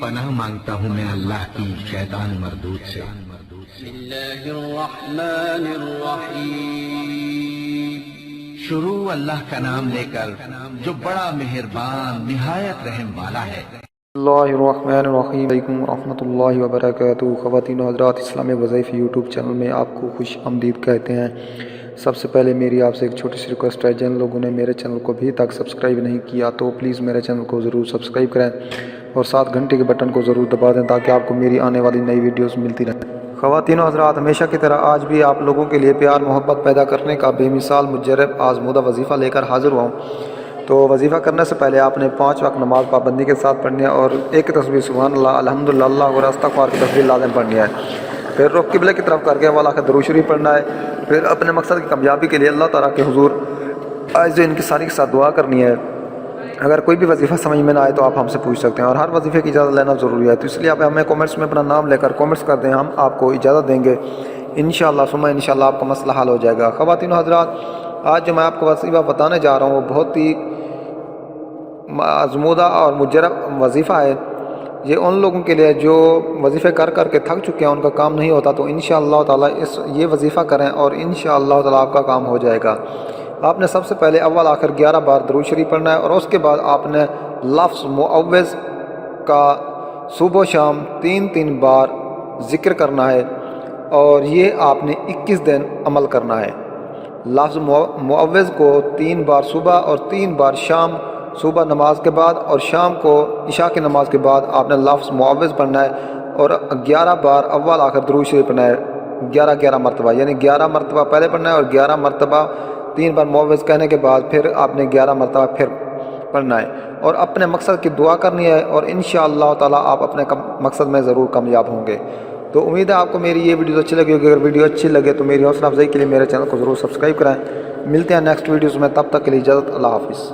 پناہ مانگتا ہوں میں اللہ کی شیطان مردود سے۔ بسم اللہ الرحمن الرحیم۔ شروع اللہ کا نام لے کر جو بڑا مہربان نہایت رحم والا ہے۔ اللہ الرحمن الرحیم۔ علیکم ورحمۃ اللہ وبرکاتہ۔ خواتین و حضرات، اسلامی وظائف یوٹیوب چینل میں آپ کو خوش آمدید کہتے ہیں۔ سب سے پہلے میری آپ سے ایک چھوٹی سی ریکویسٹ ہے، جن لوگوں نے میرے چینل کو ابھی تک سبسکرائب نہیں کیا تو پلیز میرے چینل کو ضرور سبسکرائب کریں اور ساتھ گھنٹے کے بٹن کو ضرور دبا دیں تاکہ آپ کو میری آنے والی نئی ویڈیوز ملتی رہیں۔ خواتین و حضرات، ہمیشہ کی طرح آج بھی آپ لوگوں کے لیے پیار محبت پیدا کرنے کا بے مثال مجرب آزمودہ وظیفہ لے کر حاضر ہوا ہوں۔ تو وظیفہ کرنے سے پہلے آپ نے 5 وقت نماز پابندی کے ساتھ پڑھنی ہے اور ایک تصویر سبحان اللہ، الحمدللہ، اللہ اور استغفار کی تصویر لازم پڑھنی ہے۔ پھر رخ قبلے کی طرف کر کے والا کا درود شریف پڑھنا ہے۔ پھر اپنے مقصد کی کامیابی کے لیے اللہ تعالیٰ کے حضور عاجز ان کی ساری کے ساتھ دعا کرنی ہے۔ اگر کوئی بھی وظیفہ سمجھ میں نہ آئے تو آپ ہم سے پوچھ سکتے ہیں، اور ہر وظیفے کی اجازت لینا ضروری ہے، تو اس لیے آپ ہمیں کومنٹس میں اپنا نام لے کر کومنٹس کر دیں، ہم آپ کو اجازت دیں گے انشاءاللہ ثم انشاءاللہ آپ کا مسئلہ حل ہو جائے گا۔ خواتین و حضرات، آج جو میں آپ کو وظیفہ بتانے جا رہا ہوں وہ بہت ہی آزمودہ اور مجرب وظیفہ ہے۔ یہ ان لوگوں کے لیے جو وظیفے کر کر کے تھک چکے ہیں، ان کا کام نہیں ہوتا، تو انشاءاللہ تعالیٰ یہ وظیفہ کریں اور انشاءاللہ تعالیٰ آپ کا کام ہو جائے گا۔ آپ نے سب سے پہلے اول آخر 11 بار درود شریف پڑھنا ہے، اور اس کے بعد آپ نے لفظ معوذ کا صبح و شام 3 بار ذکر کرنا ہے، اور یہ آپ نے 21 دن عمل کرنا ہے۔ لفظ معوذ کو 3 بار صبح اور 3 بار شام، صبح نماز کے بعد اور شام کو عشاء کی نماز کے بعد آپ نے لفظ معوذ پڑھنا ہے، اور 11 بار اول آخر درود شریف پڑھنا ہے، 11 مرتبہ، یعنی 11 مرتبہ پہلے پڑھنا ہے اور 11 مرتبہ 3 بار معوذ کہنے کے بعد پھر آپ نے 11 مرتبہ پھر پڑھنا ہے، اور اپنے مقصد کی دعا کرنی ہے، اور انشاءاللہ تعالیٰ آپ اپنے مقصد میں ضرور کامیاب ہوں گے۔ تو امید ہے آپ کو میری یہ ویڈیوز اچھی لگی ہوگی۔ اگر ویڈیو اچھی لگے تو میری حوصلہ افزائی کے لیے میرے چینل کو ضرور سبسکرائب کریں۔ ملتے ہیں نیکسٹ ویڈیوز میں، تب تک کے لیے اجازت، اللہ حافظ۔